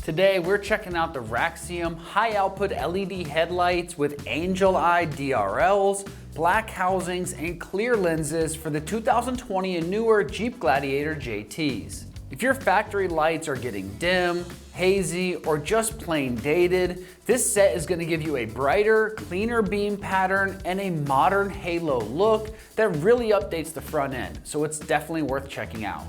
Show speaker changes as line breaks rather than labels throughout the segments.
Today we're checking out the Raxiom high output LED headlights with angel eye DRLs, black housings, and clear lenses for the 2020 and newer Jeep Gladiator JTs. If your factory lights are getting dim, hazy, or just plain dated, this set is going to give you a brighter, cleaner beam pattern and a modern halo look that really updates the front end, so it's definitely worth checking out.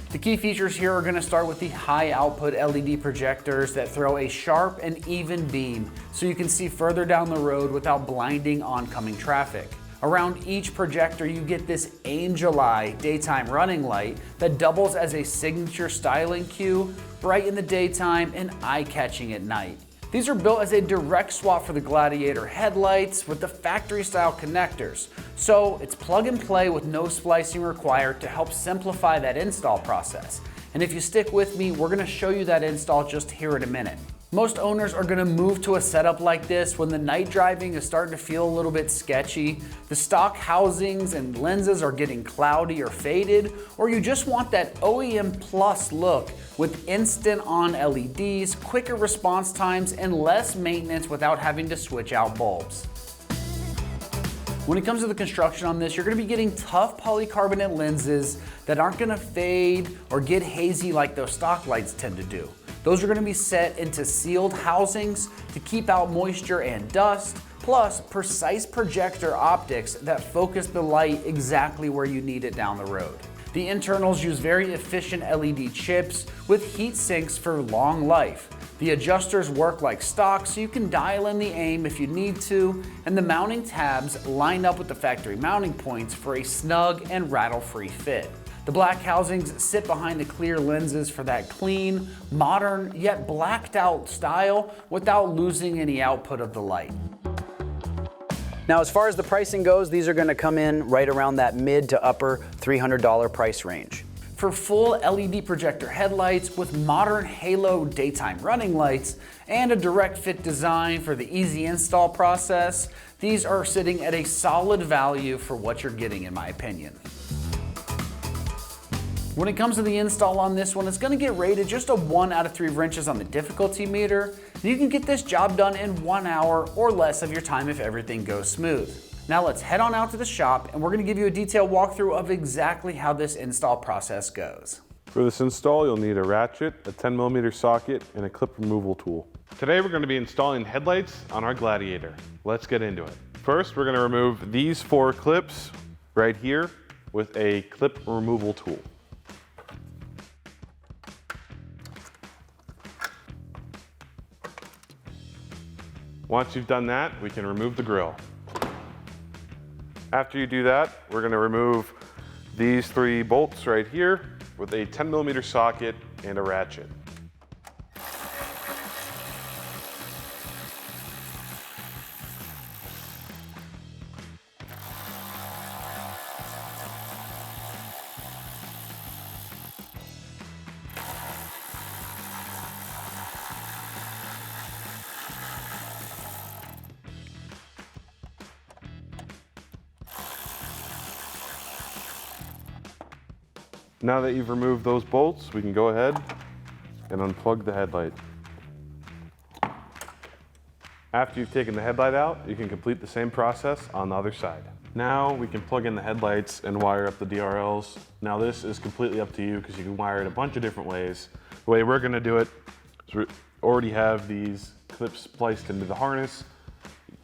The key features here are going to start with the high output LED projectors that throw a sharp and even beam so you can see further down the road without blinding oncoming traffic. Around each projector you get this angel eye daytime running light that doubles as a signature styling cue, bright in the daytime and eye-catching at night. These are built as a direct swap for the Gladiator headlights with the factory style connectors, so it's plug and play with no splicing required to help simplify that install process. And if you stick with me, we're gonna show you that install just here in a minute. Most owners are gonna move to a setup like this when the night driving is starting to feel a little bit sketchy, the stock housings and lenses are getting cloudy or faded, or you just want that OEM plus look with instant on LEDs, quicker response times, and less maintenance without having to switch out bulbs. When it comes to the construction on this, you're gonna be getting tough polycarbonate lenses that aren't gonna fade or get hazy like those stock lights tend to do. Those are gonna be set into sealed housings to keep out moisture and dust, plus precise projector optics that focus the light exactly where you need it down the road. The internals use very efficient LED chips with heat sinks for long life. The adjusters work like stock so you can dial in the aim if you need to, and the mounting tabs line up with the factory mounting points for a snug and rattle-free fit. The black housings sit behind the clear lenses for that clean, modern, yet blacked out style without losing any output of the light. Now, as far as the pricing goes, these are gonna come in right around that mid to upper $300 price range. For full LED projector headlights with modern halo daytime running lights and a direct fit design for the easy install process, these are sitting at a solid value for what you're getting, in my opinion. When it comes to the install on this one, it's gonna get rated just a 1 out of 3 wrenches on the difficulty meter. You can get this job done in 1 hour or less of your time if everything goes smooth. Now let's head on out to the shop and we're gonna give you a detailed walkthrough of exactly how this install process goes.
For this install, you'll need a ratchet, a 10mm socket, and a clip removal tool. Today we're gonna be installing headlights on our Gladiator. Let's get into it. First, we're gonna remove these 4 clips right here with a clip removal tool. Once you've done that, we can remove the grill. After you do that, we're gonna remove these 3 bolts right here with a 10mm socket and a ratchet. Now that you've removed those bolts, we can go ahead and unplug the headlight. After you've taken the headlight out, you can complete the same process on the other side. Now we can plug in the headlights and wire up the DRLs. Now this is completely up to you because you can wire it a bunch of different ways. The way we're gonna do it is we already have these clips spliced into the harness.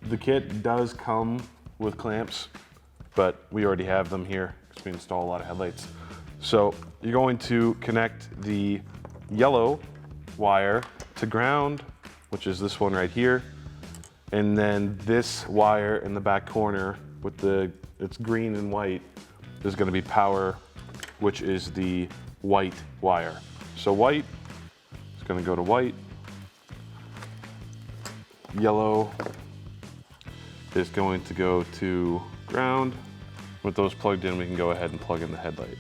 The kit does come with clamps, but we already have them here because we install a lot of headlights. So you're going to connect the yellow wire to ground, which is this one right here. And then this wire in the back corner with it's green and white is gonna be power, which is the white wire. So white is gonna go to white. Yellow is going to go to ground. With those plugged in, we can go ahead and plug in the headlight.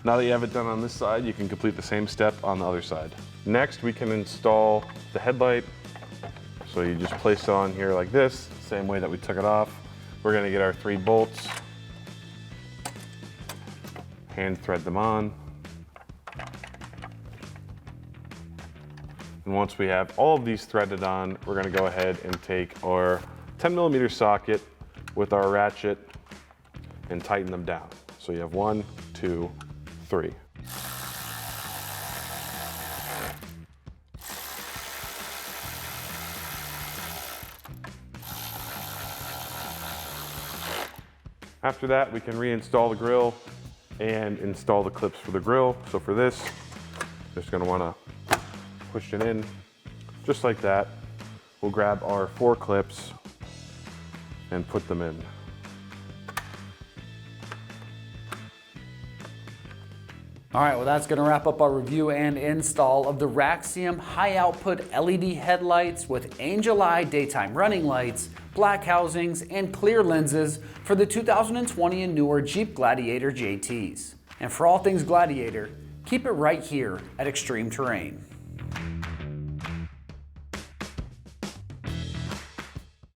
Now that you have it done on this side, you can complete the same step on the other side. Next, we can install the headlight. So you just place it on here like this, same way that we took it off. We're gonna get our 3 bolts, hand thread them on, And once we have all of these threaded on, we're gonna go ahead and take our 10mm socket with our ratchet and tighten them down. So you have 1, 2, 3. After that, we can reinstall the grill and install the clips for the grill. So for this, just gonna wanna push it in just like that. We'll grab our 4 clips and put them in.
All right, well, that's gonna wrap up our review and install of the Raxiom high output LED headlights with Angel Eye daytime running lights, black housings, and clear lenses for the 2020 and newer Jeep Gladiator JTs. And for all things Gladiator, keep it right here at Extreme Terrain.